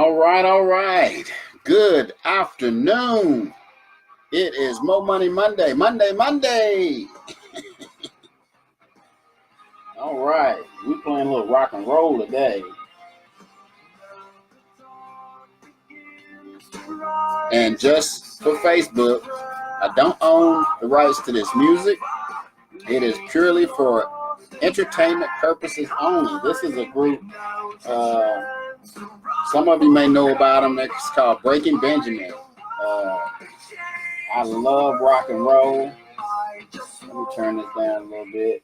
All right. Good afternoon. It is Mo Money Monday. All right. We're playing a little rock and roll today. And just for Facebook, I don't own the rights to this music. It is purely for entertainment purposes only. This is a group, some of you may know about them. It's called Breaking Benjamin. I love rock and roll. Let me turn this down a little bit.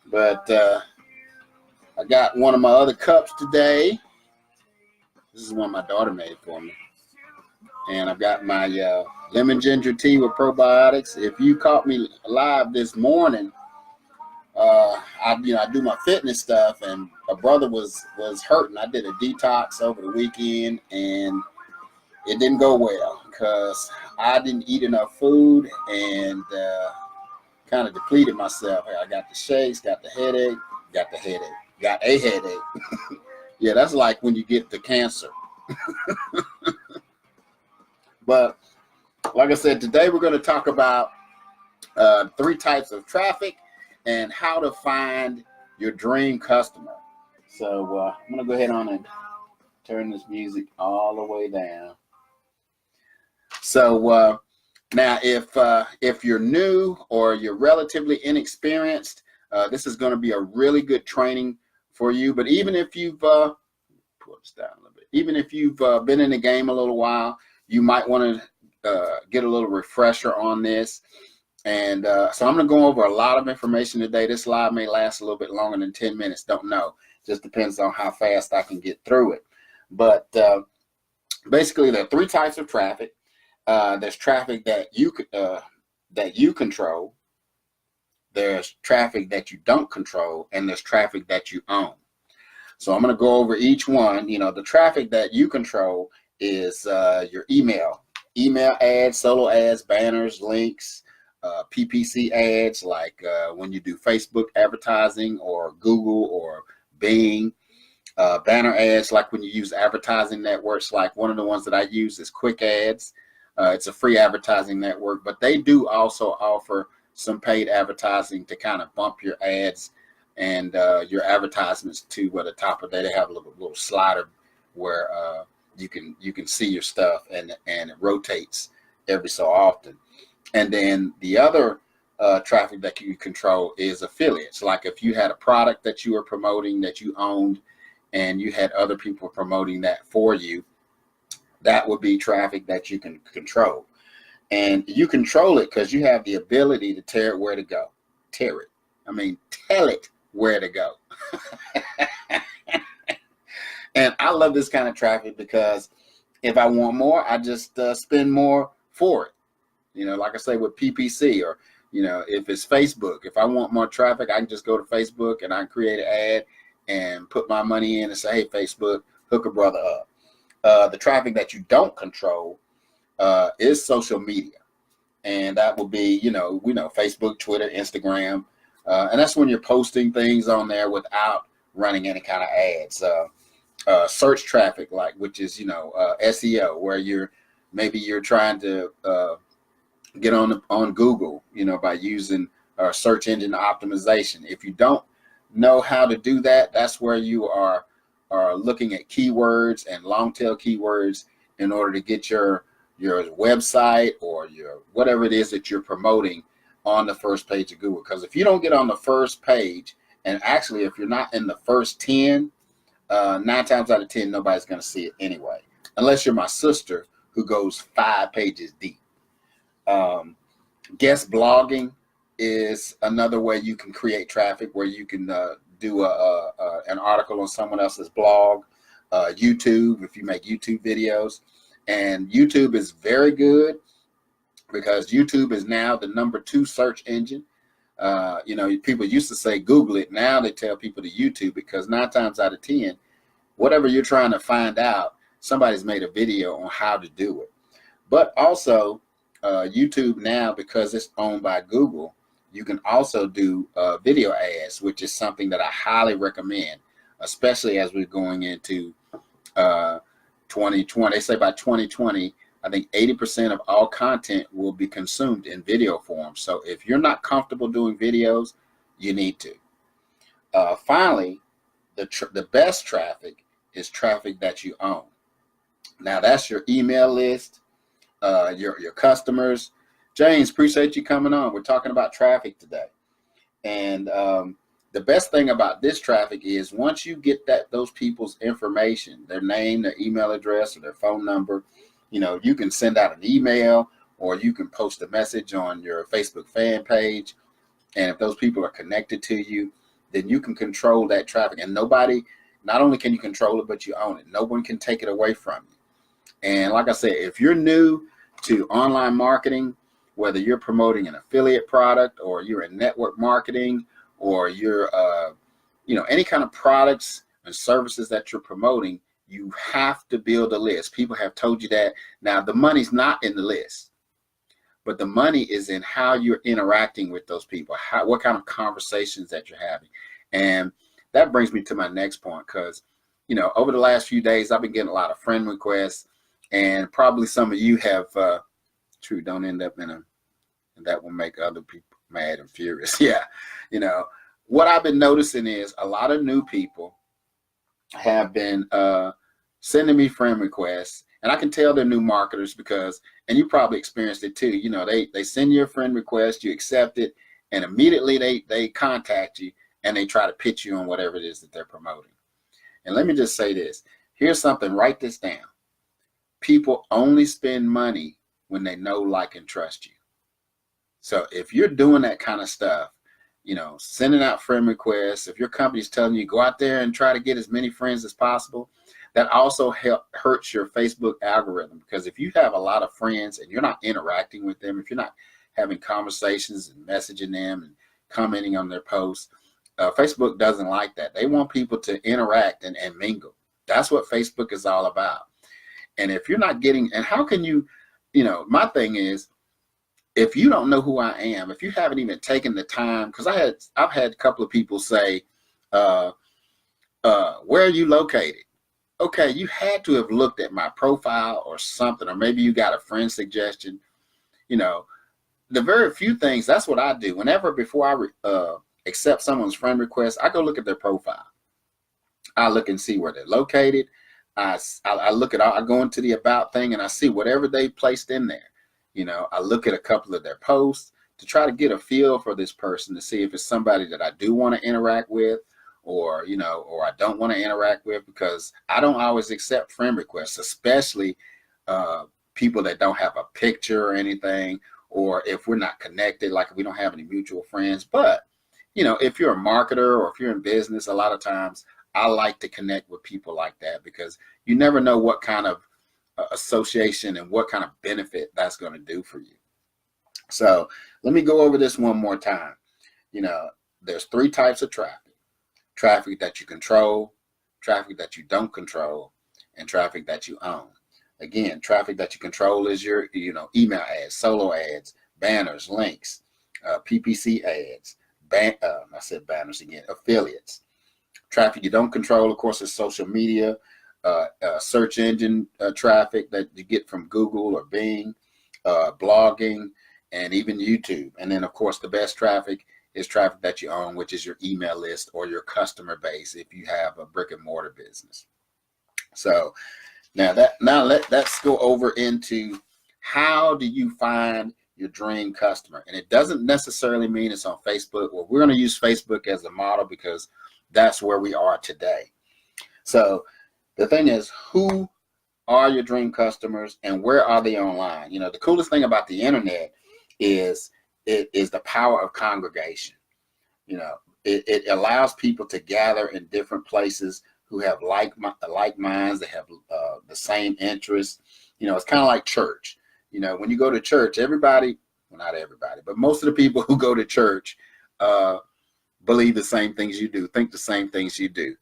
But I got one of my other cups today. This is one my daughter made for me. And I've got my lemon ginger tea with probiotics. If you caught me live this morning, I do my fitness stuff, and a brother was hurting. I did a detox over the weekend, and it didn't go well because I didn't eat enough food and kind of depleted myself. I got the shakes, got a headache. Yeah, that's like when you get the cancer. But like I said, today we're going to talk about 3 types of traffic and how to find your dream customer. So I'm going to go ahead on and turn this music all the way down. So now if you're new or you're relatively inexperienced, this is going to be a really good training for you. But even if you've pull this down a little bit, even if you've been in the game a little while, you might want to get a little refresher on this. And so I'm going to go over a lot of information today. This live may last a little bit longer than 10 minutes. Don't know. Just depends on how fast I can get through it. But basically, there are 3 types of traffic. There's traffic that you control. There's traffic that you don't control, and there's traffic that you own. So I'm going to go over each one. The traffic that you control is your email ads, solo ads, banners, links, PPC ads, like when you do Facebook advertising or Google or Bing, banner ads, like when you use advertising networks. Like one of the ones that I use is Quick Ads. It's a free advertising network, but they do also offer some paid advertising to kind of bump your ads and your advertisements to where the top of that they have a little slider where you can see your stuff, and it rotates every so often. And then the other traffic that you control is affiliates. Like if you had a product that you were promoting that you owned and you had other people promoting that for you, that would be traffic that you can control. And you control it because you have the ability to tell it where to go. Tell it where to go. And I love this kind of traffic because if I want more, I just spend more for it. Like I say with PPC, or, if it's Facebook, if I want more traffic, I can just go to Facebook and I can create an ad and put my money in and say, hey, Facebook, hook a brother up. The traffic that you don't control is social media. And that will be, Facebook, Twitter, Instagram. And that's when you're posting things on there without running any kind of ads. Search traffic, which is, SEO, where you're trying to get on Google, by using search engine optimization. If you don't know how to do that, that's where you are looking at keywords and long tail keywords in order to get your website or your whatever it is that you're promoting on the first page of Google. Because if you don't get on the first page, and actually if you're not in the first 10, 9 times out of 10, nobody's going to see it anyway, unless you're my sister who goes 5 pages deep. Guest blogging is another way you can create traffic, where you can do an article on someone else's blog. YouTube, if you make YouTube videos. And YouTube is very good because YouTube is now the #2 search engine. People used to say Google it. Now they tell people to YouTube, because 9 times out of 10, whatever you're trying to find out, somebody's made a video on how to do it. But also YouTube now, because it's owned by Google, you can also do video ads, which is something that I highly recommend, especially as we're going into 2020. They say by 2020, I think 80% of all content will be consumed in video form. So if you're not comfortable doing videos, you need to. Finally, the best traffic is traffic that you own. Now that's your email list, your customers. James, appreciate you coming on. We're talking about traffic today. And the best thing about this traffic is once you get those people's information, their name, their email address, or their phone number, you can send out an email or you can post a message on your Facebook fan page. And if those people are connected to you, then you can control that traffic. And not only can you control it, but you own it. No one can take it away from you. And like I said, if you're new to online marketing, whether you're promoting an affiliate product or you're in network marketing or you're, any kind of products and services that you're promoting, you have to build a list. People have told you that. Now, the money's not in the list, but the money is in how you're interacting with those people, what kind of conversations that you're having. And that brings me to my next point, because, over the last few days, I've been getting a lot of friend requests, and probably some of you have, don't end up and that will make other people mad and furious. Yeah. What I've been noticing is a lot of new people have been sending me friend requests, and I can tell they're new marketers and you probably experienced it too. They send you a friend request, you accept it, and immediately they contact you and they try to pitch you on whatever it is that they're promoting. And let me just say this. Here's something, write this down. People only spend money when they know, like, and trust you. So if you're doing that kind of stuff, sending out friend requests, if your company's telling you go out there and try to get as many friends as possible, that also hurts your Facebook algorithm. Because if you have a lot of friends and you're not interacting with them, if you're not having conversations and messaging them and commenting on their posts, Facebook doesn't like that. They want people to interact and mingle. That's what Facebook is all about. And if you're not getting, and how can you, my thing is, if you don't know who I am, if you haven't even taken the time, because I've had a couple of people say, where are you located? Okay, you had to have looked at my profile or something, or maybe you got a friend suggestion. The very few things, that's what I do. Before I accept someone's friend request, I go look at their profile. I look and see where they're located. I go into the about thing and I see whatever they placed in there. I look at a couple of their posts to try to get a feel for this person to see if it's somebody that I do want to interact with or I don't want to interact with, because I don't always accept friend requests, especially people that don't have a picture or anything, or if we're not connected, like if we don't have any mutual friends. But, if you're a marketer or if you're in business, a lot of times I like to connect with people like that, because you never know what kind of association and what kind of benefit that's going to do for you. So let me go over this one more time. There's 3 types of traffic: traffic that you control, traffic that you don't control, and traffic that you own. Again, traffic that you control is your, email ads, solo ads, banners, links, PPC ads, I said banners again, affiliates. Traffic you don't control, of course, is social media, search engine traffic that you get from Google or Bing, blogging, and even YouTube. And then, of course, the best traffic is traffic that you own, which is your email list or your customer base if you have a brick and mortar business. So let's go over into how do you find your dream customer. And it doesn't necessarily mean it's on Facebook. Well, we're going to use Facebook as a model because that's where we are today. So the thing is, who are your dream customers and where are they online? The coolest thing about the internet is the power of congregation. It allows people to gather in different places who have like minds, they have the same interests. It's kind of like church. When you go to church, everybody, well, not everybody, but most of the people who go to church believe the same things you do, think the same things you do.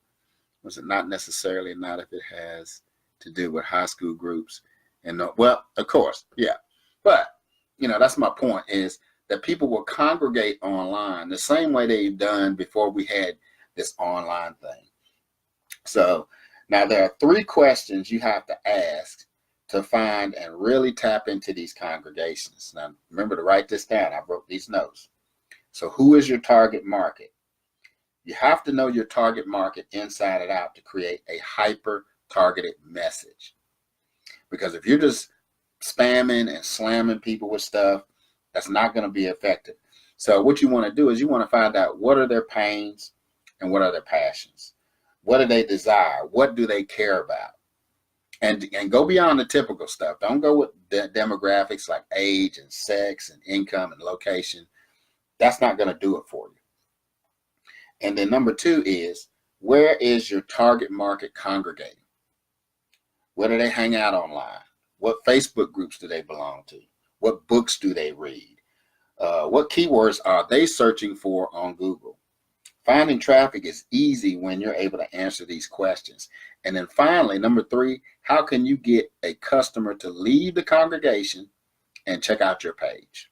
Was it not necessarily, not if it has to do with high school groups? And well, of course, yeah. But, that's my point, is that people will congregate online the same way they've done before we had this online thing. So Now, there are 3 questions you have to ask to find and really tap into these congregations. Now, remember to write this down. I wrote these notes. So who is your target market? You have to know your target market inside and out to create a hyper-targeted message. Because if you're just spamming and slamming people with stuff, that's not going to be effective. So what you want to do is you want to find out what are their pains and what are their passions. What do they desire? What do they care about? And go beyond the typical stuff. Don't go with demographics like age and sex and income and location. That's not going to do it for you. And then number 2 is, where is your target market congregating? Where do they hang out online? What Facebook groups do they belong to? What books do they read? What keywords are they searching for on Google? Finding traffic is easy when you're able to answer these questions. And then finally, number 3, how can you get a customer to leave the congregation and check out your page?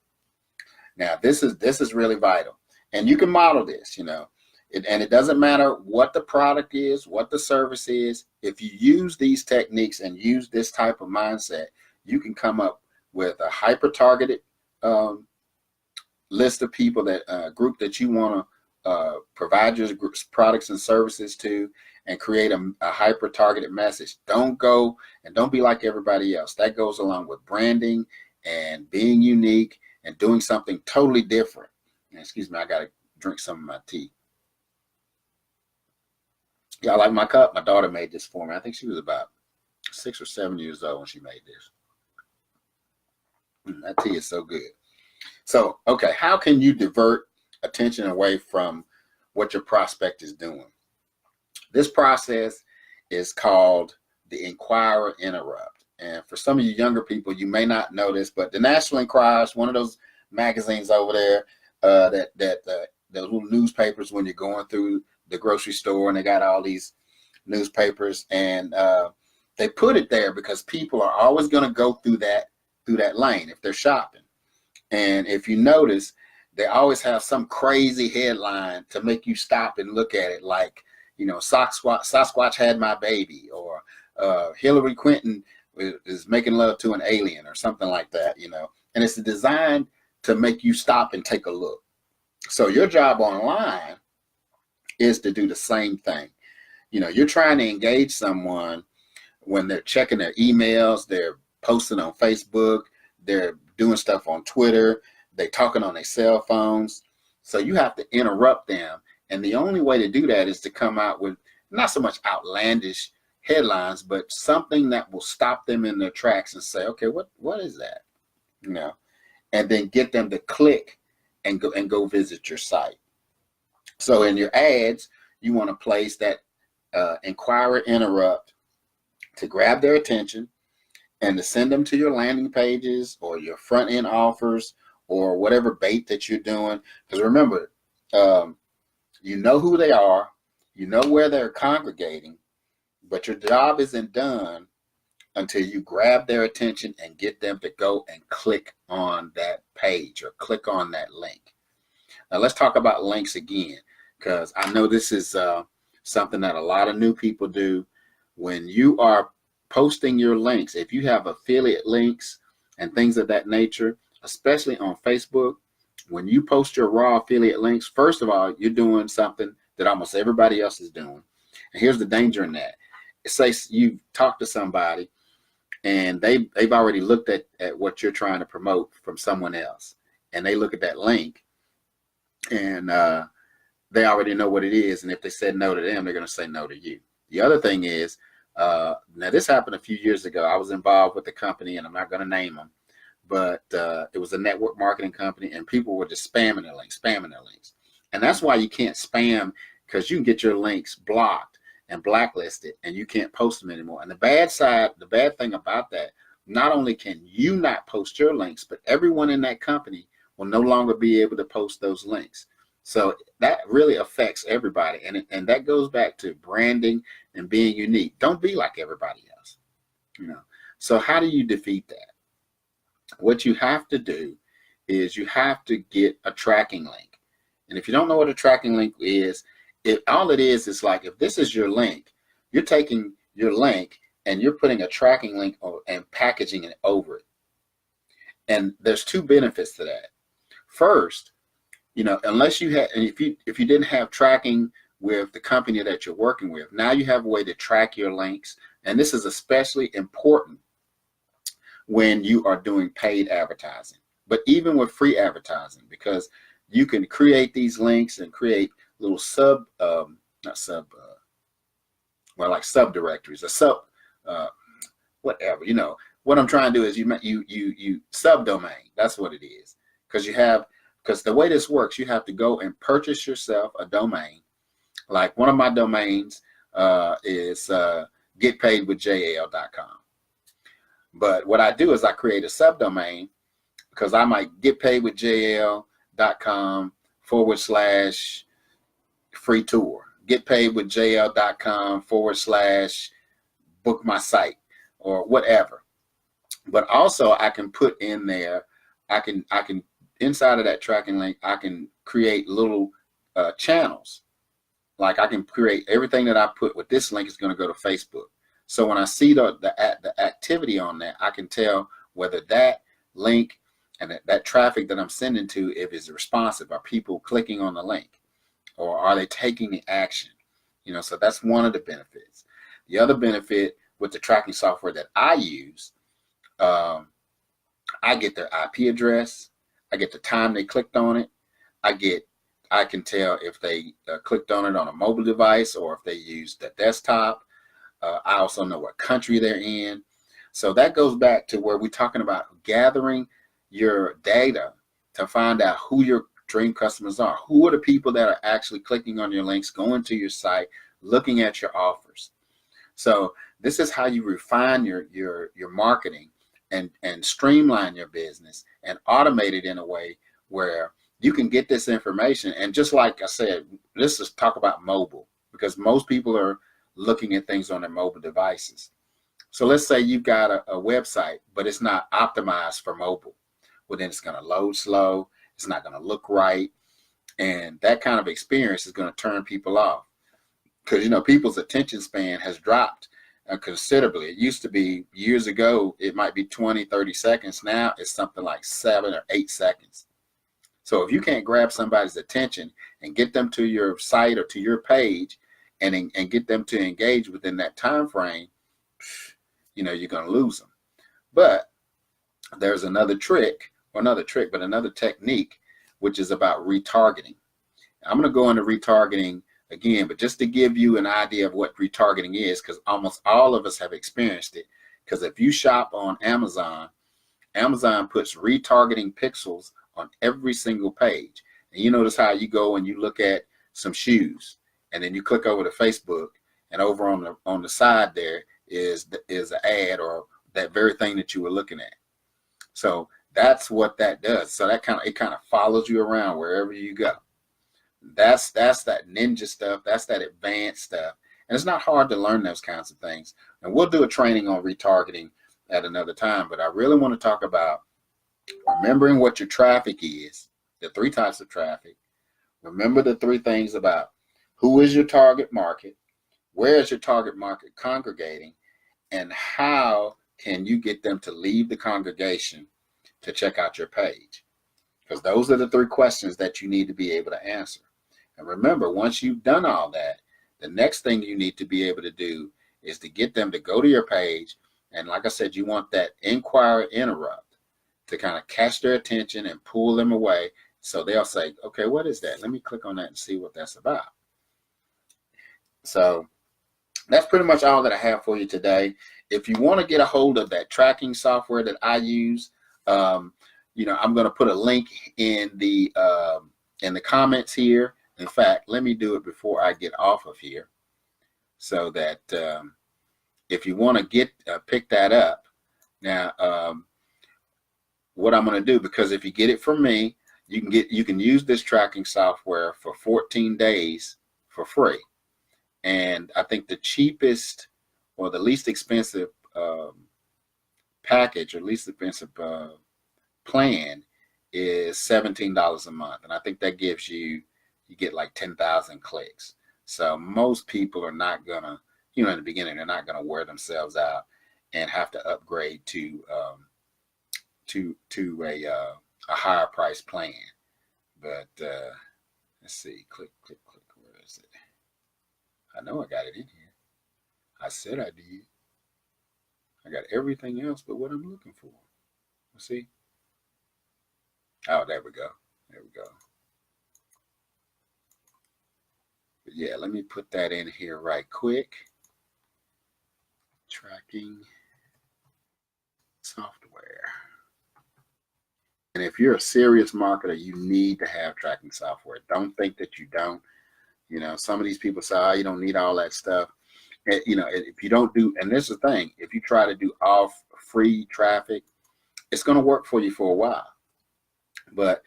Now, this is really vital. And you can model this, and it doesn't matter what the product is, what the service is. If you use these techniques and use this type of mindset, you can come up with a hyper-targeted list of people, that group that you want to provide your products and services to, and create a hyper-targeted message. Don't go and don't be like everybody else. That goes along with branding and being unique and doing something totally different. And excuse me, I got to drink some of my tea. Yeah, I like my cup. My daughter made this for me. I think she was about 6 or 7 years old when she made this. That tea is so good. So, okay, how can you divert attention away from what your prospect is doing? This process is called the Inquirer Interrupt. And for some of you younger people, you may not know this, but the National Enquirer is one of those magazines over there, those little newspapers when you're going through the grocery store, and they got all these newspapers, and they put it there because people are always going to go through that lane if they're shopping. And if you notice, they always have some crazy headline to make you stop and look at it, like, Sasquatch had my baby, or Hillary Clinton is making love to an alien, or something like that, And it's designed to make you stop and take a look. So your job online is to do the same thing. You're trying to engage someone when they're checking their emails, they're posting on Facebook, they're doing stuff on Twitter, they're talking on their cell phones. So you have to interrupt them. And the only way to do that is to come out with not so much outlandish headlines, but something that will stop them in their tracks and say, okay, what is that? And then get them to click and go visit your site. So in your ads, you want to place that Inquirer Interrupt to grab their attention and to send them to your landing pages or your front end offers or whatever bait that you're doing. Because remember, you know who they are, you know where they're congregating, but your job isn't done until you grab their attention and get them to go and click on that page or click on that link. Now let's talk about links again, because I know this is something that a lot of new people do. When you are posting your links, if you have affiliate links and things of that nature, especially on Facebook, when you post your raw affiliate links, first of all, you're doing something that almost everybody else is doing. And here's the danger in that. Say you talk to somebody and they've already looked at what you're trying to promote from someone else, and they look at that link and they already know what it is. And if they said no to them, they're going to say no to you. The other thing is, now this happened a few years ago. I was involved with the company, and I'm not going to name them, but it was a network marketing company, and people were just spamming their links. And that's why you can't spam, because you can get your links blocked and blacklisted, and you can't post them anymore. And the bad thing about that, not only can you not post your links, but everyone in that company will no longer be able to post those links. So that really affects everybody. And that goes back to branding and being unique. Don't be like everybody else. So how do you defeat that? What you have to do is you have to get a tracking link. And if you don't know what a tracking link is, all it is like, if this is your link, you're taking your link and you're putting a tracking link and packaging it over it. And there's two benefits to that. First, unless you had, and if you didn't have tracking with the company that you're working with, now you have a way to track your links. And this is especially important when you are doing paid advertising, but even with free advertising, because you can create these links and create little like subdirectories or whatever. What I'm trying to do is you subdomain. That's what it is. Because the way this works, you have to go and purchase yourself a domain. Like one of my domains is getpaidwithjl.com. But what I do is I create a subdomain, because I might getpaidwithjl.com /free tour, getpaidwithjl.com /book my site, or whatever. But also I can put in there, I can inside of that tracking link, I can create little channels. Like I can create everything that I put with this link is going to go to Facebook. So when I see the activity on that, I can tell whether that link and that traffic that I'm sending to, if it's responsive, are people clicking on the link, or are they taking the action? So that's one of the benefits. The other benefit with the tracking software that I use, I get their IP address, I get the time they clicked on it, I can tell if they clicked on it on a mobile device or if they used the desktop. I also know what country they're in. So that goes back to where we're talking about gathering your data to find out who your dream customers are. Who are the people that are actually clicking on your links, going to your site, looking at your offers? So this is how you refine your marketing and streamline your business and automate it in a way where you can get this information. And just like I said, let's just talk about mobile, because most people are looking at things on their mobile devices. So let's say you've got a website, but it's not optimized for mobile. Well, then it's going to load slow. It's not going to look right. And that kind of experience is going to turn people off, because, people's attention span has dropped considerably. It used to be years ago, it might be 20, 30 seconds. Now it's something like 7 or 8 seconds. So if you can't grab somebody's attention and get them to your site or to your page and get them to engage within that time frame, you're going to lose them. But there's another technique, which is about retargeting. I'm going to go into retargeting again, but just to give you an idea of what retargeting is, because almost all of us have experienced it. Because if you shop on Amazon puts retargeting pixels on every single page. And you notice how you go and you look at some shoes, and then you click over to Facebook, and over on the side there is an ad or that very thing that you were looking at. So that's what that does. So it kind of follows you around wherever you go. That's that ninja stuff. That's that advanced stuff. And it's not hard to learn those kinds of things. And we'll do a training on retargeting at another time. But I really want to talk about remembering what your traffic is, the 3 types of traffic. Remember the 3 things about who is your target market, where is your target market congregating, and how can you get them to leave the congregation to check out your page? Because those are the 3 questions that you need to be able to answer. And remember, once you've done all that, the next thing you need to be able to do is to get them to go to your page. And like I said, you want that inquire interrupt to kind of catch their attention and pull them away. So they'll say, okay, what is that? Let me click on that and see what that's about. So that's pretty much all that I have for you today. If you want to get a hold of that tracking software that I use, I'm going to put a link in the comments here. In fact, let me do it before I get off of here, so that if you want to pick that up. Now, what I'm going to do, because if you get it from me, you can use this tracking software for 14 days for free. And I think the cheapest or the least expensive package or least expensive plan is $17 a month. And I think that gives you get like 10,000 clicks. So most people are not gonna, you know, in the beginning, they're not going to wear themselves out and have to upgrade to a higher price plan. But let's see, click. Where is it? I know I got it in here. I said I did. I got everything else but what I'm looking for. Let's see. Oh, there we go. There we go. But yeah, let me put that in here right quick. Tracking software. And if you're a serious marketer, you need to have tracking software. Don't think that you don't. You know, some of these people say, oh, you don't need all that stuff. And, you know, if you don't do, and this is the thing, if you try to do all free traffic, it's going to work for you for a while. But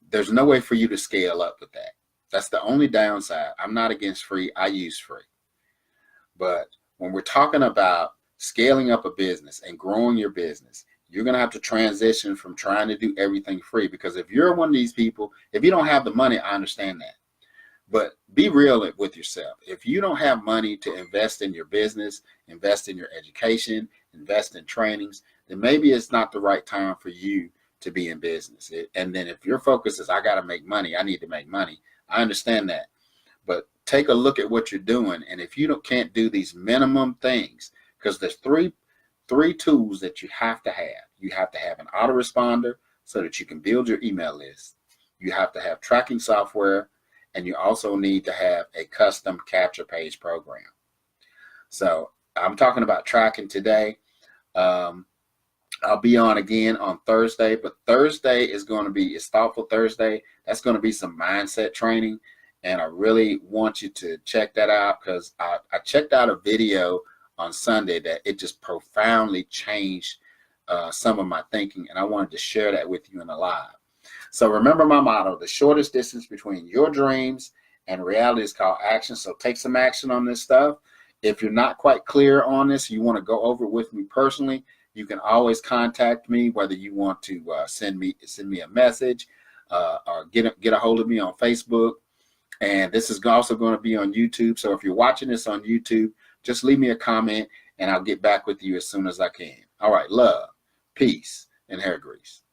there's no way for you to scale up with that. That's the only downside. I'm not against free. I use free. But when we're talking about scaling up a business and growing your business, you're going to have to transition from trying to do everything free. Because if you're one of these people, if you don't have the money, I understand that. But be real with yourself. If you don't have money to invest in your business, invest in your education, invest in trainings, then maybe it's not the right time for you to be in business. And then if your focus is, I got to make money, I need to make money, I understand that. But take a look at what you're doing. And if you can't do these minimum things, because there's three tools that you have to have. You have to have an autoresponder so that you can build your email list. You have to have tracking software. And you also need to have a custom capture page program. So I'm talking about tracking today. I'll be on again on Thursday, but Thursday is going to be, it's Thoughtful Thursday. That's going to be some mindset training. And I really want you to check that out, because I checked out a video on Sunday that it just profoundly changed some of my thinking. And I wanted to share that with you in a live. So remember my motto, the shortest distance between your dreams and reality is called action. So take some action on this stuff. If you're not quite clear on this, you want to go over it with me personally, you can always contact me, whether you want to send me a message or get a hold of me on Facebook. And this is also going to be on YouTube. So if you're watching this on YouTube, just leave me a comment and I'll get back with you as soon as I can. All right, love, peace, and hair grease.